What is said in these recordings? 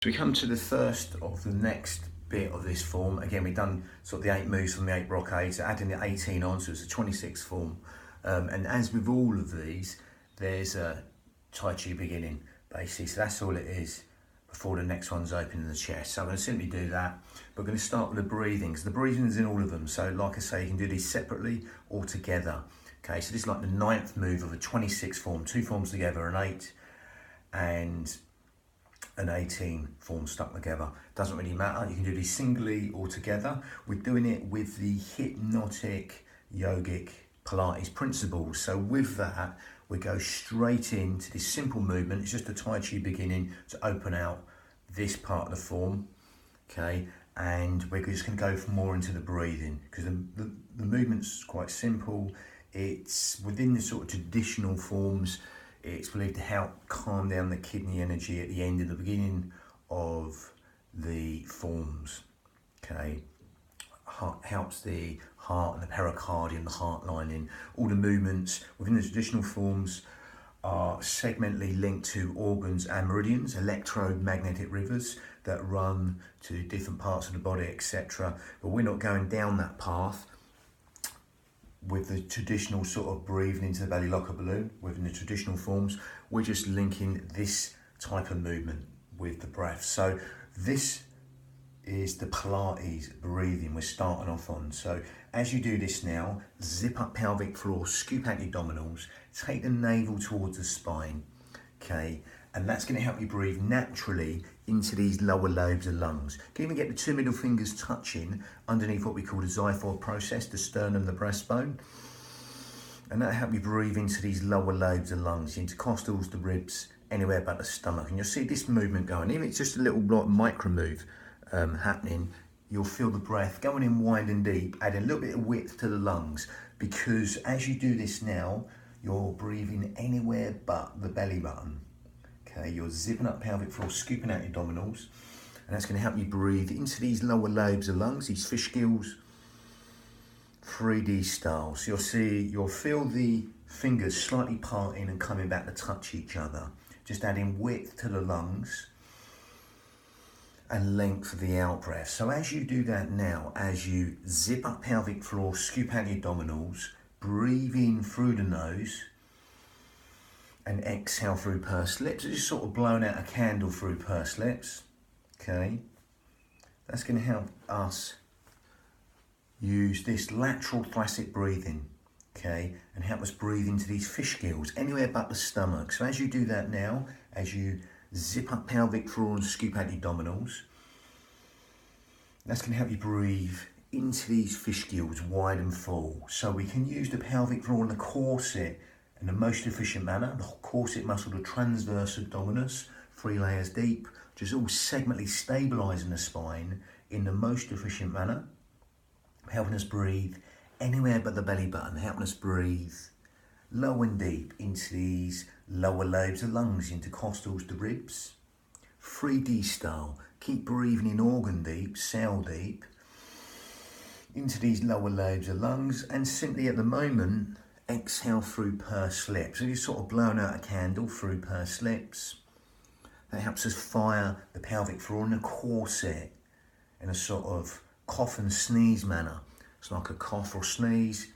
So we come to the first of the next bit of this form. Again, we've done sort of the 8 moves from the 8 brocades, adding the 18 on, so it's a 26 form. And as with all of these, there's a Tai Chi beginning, basically. So that's all it is before the next one's opening the chest. So I'm going to simply do that. We're going to start with the breathing, because the breathing is in all of them. So like I say, you can do these separately or together. Okay, so this is like the 9th move of a 26 form, 2 forms together, an 8 and an 18 form stuck together. Doesn't really matter, you can do these singly or together. We're doing it with the hypnotic yogic Pilates principles. So with that, we go straight into this simple movement. It's just a Tai Chi beginning to open out this part of the form, okay? And we're just going to go more into the breathing, because the movement's quite simple. It's within the sort of traditional forms. It's believed to help calm down the kidney energy at the end and the beginning of the forms, okay? Helps the heart and the pericardium, the heart lining. All the movements within the traditional forms are segmentally linked to organs and meridians, electromagnetic rivers that run to different parts of the body, etc. But we're not going down that path with the traditional sort of breathing into the belly like a balloon within the traditional forms. We're just linking this type of movement with the breath. So this is the Pilates breathing we're starting off on. So as you do this now, zip up pelvic floor, scoop out your abdominals, take the navel towards the spine, okay? And that's going to help you breathe naturally into these lower lobes of lungs. You can even get the 2 middle fingers touching underneath what we call the xiphoid process, the sternum, the breastbone. And that'll help you breathe into these lower lobes of lungs, the intercostals, the ribs, anywhere but the stomach. And you'll see this movement going, even if it's just a little like micro move happening, you'll feel the breath going in wide and deep, adding a little bit of width to the lungs, because as you do this now, you're breathing anywhere but the belly button. Okay, you're zipping up pelvic floor, scooping out your abdominals, and that's going to help you breathe into these lower lobes of lungs, these fish gills, 3D style. So you'll feel the fingers slightly parting and coming back to touch each other, just adding width to the lungs and length of the out breath. So as you do that now, as you zip up pelvic floor, scoop out your abdominals, breathe in through the nose and exhale through pursed lips. So just sort of blowing out a candle through pursed lips, okay? That's going to help us use this lateral thoracic breathing, okay? And help us breathe into these fish gills, anywhere but the stomach. So as you do that now, as you zip up pelvic floor and scoop out the abdominals, that's going to help you breathe into these fish gills wide and full. So we can use the pelvic floor and the corset in the most efficient manner. The corset muscle, the transverse abdominis, 3 layers deep, just all segmentally stabilising the spine in the most efficient manner, helping us breathe anywhere but the belly button, helping us breathe low and deep into these lower lobes of lungs, intercostals, the ribs, 3D style. Keep breathing in organ deep, cell deep, into these lower lobes of lungs, and simply at the moment, exhale through pursed lips. So you're sort of blowing out a candle through pursed lips. That helps us fire the pelvic floor and the corset in a sort of cough and sneeze manner. It's like a cough or sneeze.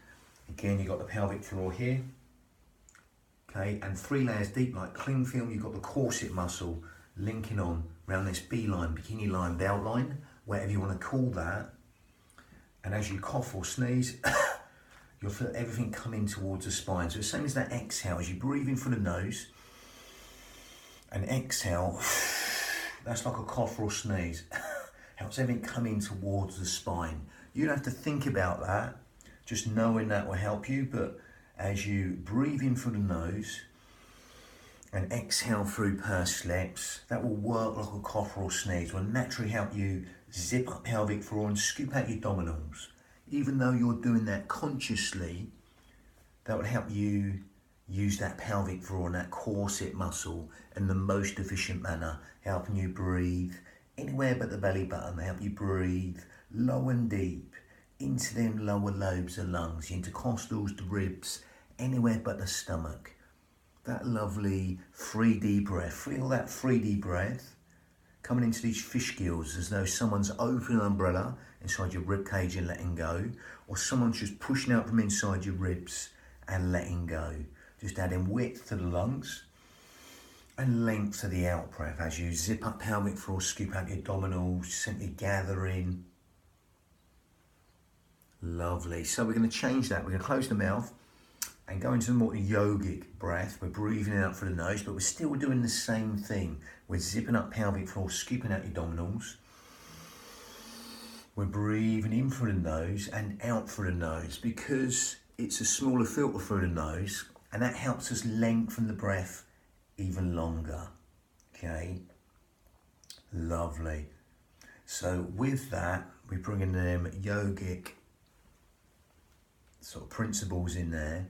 Again, you've got the pelvic floor here. Okay, and 3 layers deep like cling film, you've got the corset muscle linking on around this B-line, bikini line, belt line, whatever you want to call that. And as you cough or sneeze, you'll feel everything coming towards the spine. So the same as that exhale, as you breathe in through the nose and exhale, that's like a cough or sneeze. Helps everything come in towards the spine. You don't have to think about that, just knowing that will help you. But as you breathe in through the nose and exhale through pursed lips, that will work like a cough or sneeze. Will naturally help you zip up pelvic floor and scoop out your abdominals. Even though you're doing that consciously, that would help you use that pelvic floor and that corset muscle in the most efficient manner, helping you breathe anywhere but the belly button. They help you breathe low and deep into them lower lobes of lungs, the intercostals, the ribs, anywhere but the stomach. That lovely 3D breath. Feel that 3D breath coming into these fish gills as though someone's opening an umbrella inside your rib cage and letting go, or someone's just pushing out from inside your ribs and letting go. Just adding width to the lungs and length to the out breath as you zip up pelvic floor, scoop out your abdominals, simply gathering. Lovely. So we're going to change that. We're going to close the mouth and go into a more yogic breath. We're breathing out through the nose, but we're still doing the same thing. We're zipping up pelvic floor, scooping out your abdominals. We're breathing in through the nose and out through the nose because it's a smaller filter through the nose, and that helps us lengthen the breath even longer. Okay, lovely. So with that, we're bringing them yogic sort of principles in there.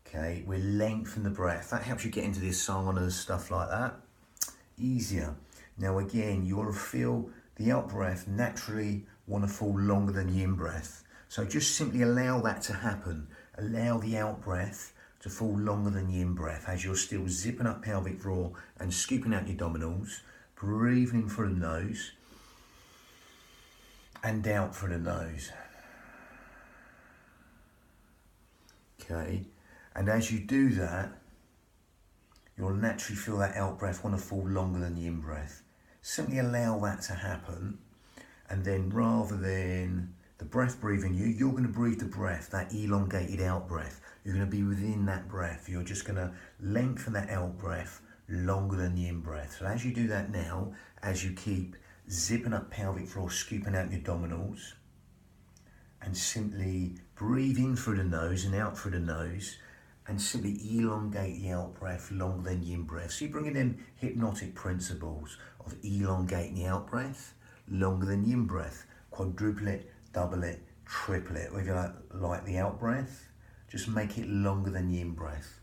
Okay, we lengthen the breath. That helps you get into the asanas, stuff like that, easier. Now again, you'll feel the out breath naturally want to fall longer than the in breath. So just simply allow that to happen. Allow the out breath to fall longer than the in breath as you're still zipping up pelvic floor and scooping out your abdominals, breathing in through the nose and out through the nose. Okay, and as you do that, you'll naturally feel that out breath want to fall longer than the in breath. Simply allow that to happen, and then rather than the breath breathing you, you're going to breathe the breath, that elongated out breath. You're going to be within that breath. You're just going to lengthen that out breath longer than the in breath. So as you do that now, as you keep zipping up pelvic floor, scooping out your abdominals, and simply breathe in through the nose and out through the nose, and simply elongate the out breath longer than the in breath. So you're bringing in hypnotic principles of elongating the out breath longer than the in breath. Quadruple it, double it, triple it. Whether you like the out breath, just make it longer than the in breath.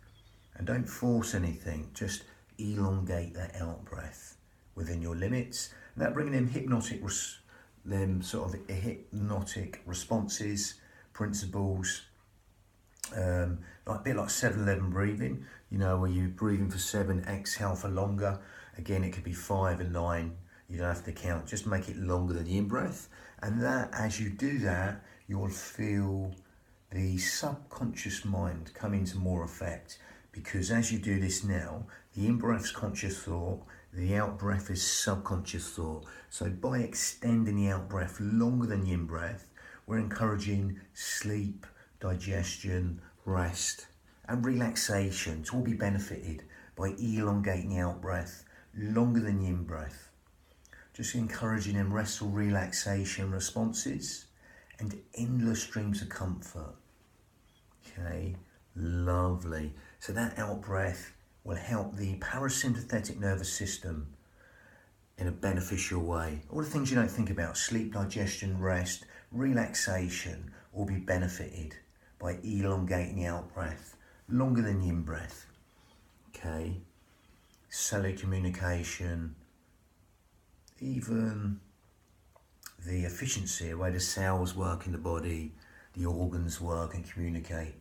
And don't force anything, just elongate that out breath within your limits. And that bringing in hypnotic responses, principles, like a bit like 7-11 breathing, you know, where you're breathing for 7, exhale for longer. Again, it could be 5 and 9. You don't have to count, just make it longer than the in-breath. And that, as you do that, you'll feel the subconscious mind come into more effect, because as you do this now, the in-breath's conscious thought, the out-breath is subconscious thought. So by extending the out-breath longer than the in-breath, we're encouraging sleep, digestion, rest, and relaxation to all be benefited by elongating the out-breath longer than the in-breath. Just encouraging them restful relaxation responses and endless streams of comfort. Okay, lovely. So that out-breath will help the parasympathetic nervous system in a beneficial way. All the things you don't think about, sleep, digestion, rest, relaxation, will be benefited by elongating the out-breath longer than the in-breath. Okay, cellular communication, even the efficiency, the way the cells work in the body, the organs work and communicate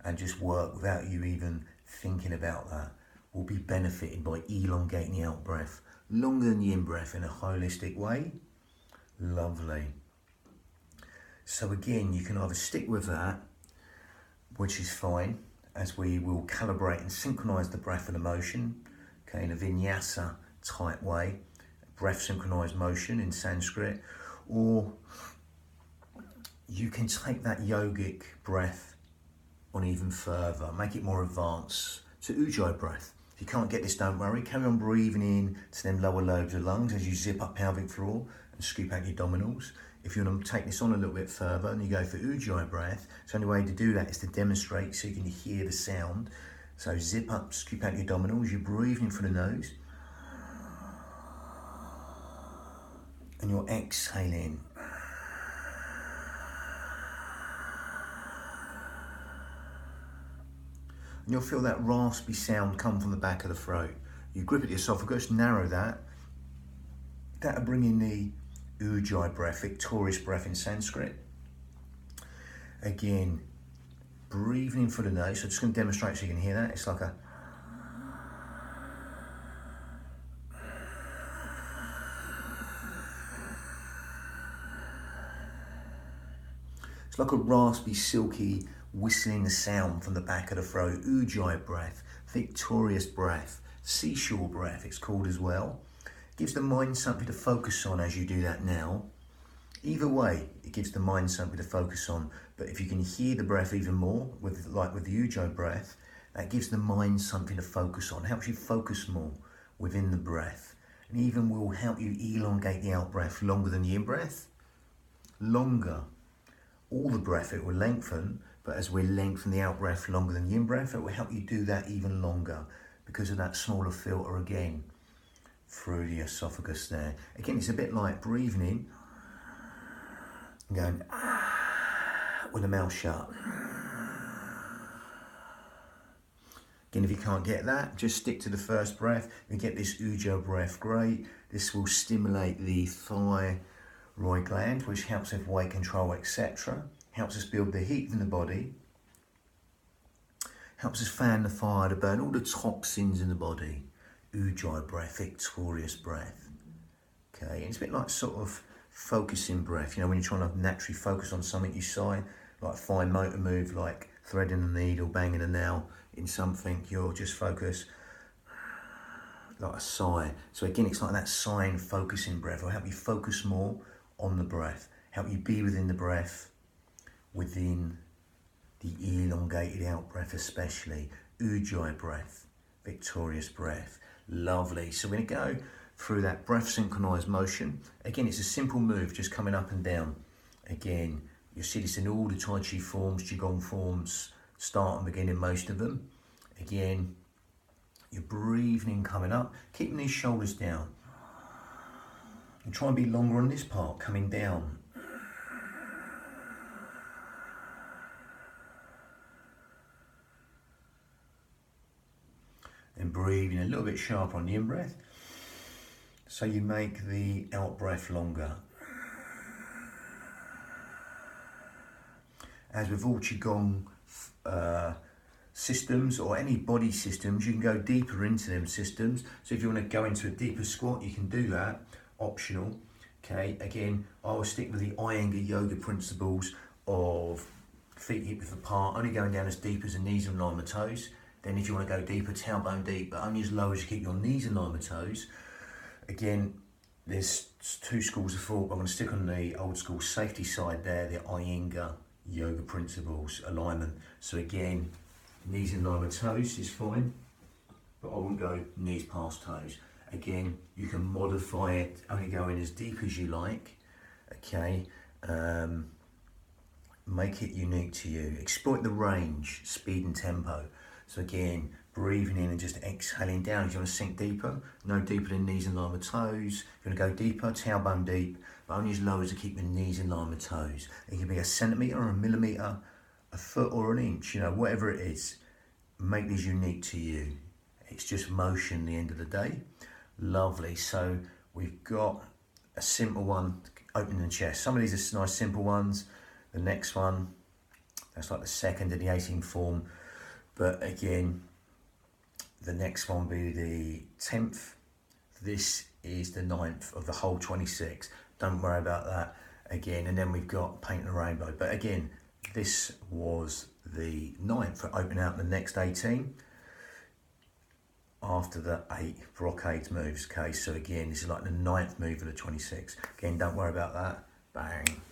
and just work without you even thinking about that, will be benefited by elongating the out-breath longer than the in-breath in a holistic way. Lovely. So again, you can either stick with that, which is fine, as we will calibrate and synchronize the breath and the motion, okay, in a vinyasa type way, breath synchronized motion in Sanskrit, or you can take that yogic breath on even further, make it more advanced to Ujjayi breath. If you can't get this, don't worry, carry on breathing in to them lower lobes of lungs as you zip up pelvic floor and scoop out your abdominals. If you want to take this on a little bit further and you go for Ujjayi breath, so the only way to do that is to demonstrate so you can hear the sound. So zip up, scoop out your abdominals, you're breathing through the nose, and you're exhaling. And you'll feel that raspy sound come from the back of the throat. You grip at the esophagus, narrow that. That'll bring in the Ujjayi breath, victorious breath in Sanskrit. Again, breathing in through the nose. So I'm just going to demonstrate so you can hear that. It's like a... It's like a raspy, silky, whistling sound from the back of the throat. Ujjayi breath, victorious breath, seashore breath it's called as well. Gives the mind something to focus on as you do that now. Either way, it gives the mind something to focus on. But if you can hear the breath even more, like with the Ujjayi breath, that gives the mind something to focus on. Helps you focus more within the breath. And even will help you elongate the out breath longer than the in breath. Longer. All the breath it will lengthen, but as we lengthen the out breath longer than the in breath, it will help you do that even longer because of that smaller filter again through the esophagus there. Again, it's a bit like breathing in and going with the mouth shut. Again, if you can't get that, just stick to the first breath. You get this Ujjayi breath, great. This will stimulate the thyroid gland, which helps with weight control, etc. Helps us build the heat in the body. Helps us fan the fire to burn all the toxins in the body. Ujjayi breath, victorious breath. Okay, and it's a bit like sort of focusing breath. You know, when you're trying to naturally focus on something you sigh, like fine motor move, like threading a needle, banging a nail in something, you'll just focus like a sigh. So again, it's like that sighing, focusing breath. It'll help you focus more on the breath, help you be within the breath, within the elongated out breath especially. Ujjayi breath, victorious breath. Lovely. So we're going to go through that breath synchronized motion. Again, it's a simple move, just coming up and down. Again, you'll see this in all the Tai Chi forms, qigong forms, start and beginning most of them. Again, you're breathing in, coming up, keeping these shoulders down. And try and be longer on this part, coming down. And breathing a little bit sharper on the in-breath. So you make the out-breath longer. As with all qigong systems or any body systems, you can go deeper into them systems. So if you want to go into a deeper squat, you can do that, optional. Okay, again, I will stick with the Iyengar yoga principles of feet hip width apart, only going down as deep as the knees in line with toes. Then if you want to go deeper, tailbone deep, but only as low as you keep your knees in line with toes. Again, there's two schools of thought. I'm going to stick on the old school safety side there, the Iyengar yoga principles, alignment. So again, knees in line with toes is fine, but I wouldn't go knees past toes. Again, you can modify it, only going as deep as you like. Okay, make it unique to you. Exploit the range, speed and tempo. So again, breathing in and just exhaling down. If you want to sink deeper, no deeper than knees in line with toes. If you want to go deeper, tailbone deep, but only as low as to keep your knees in line with toes. It can be a centimetre or a millimetre, a foot or an inch, you know, whatever it is. Make these unique to you. It's just motion at the end of the day. Lovely. So we've got a simple one, opening the chest. Some of these are nice simple ones. The next one, that's like the second of the 18th form. But again, the next one will be the 10th. This is the 9th of the whole 26. Don't worry about that again. And then we've got painting a rainbow. But again, this was the 9th for opening out the next 18 after the 8 brocade moves. Okay, so again, this is like the 9th move of the 26. Again, don't worry about that. Bang.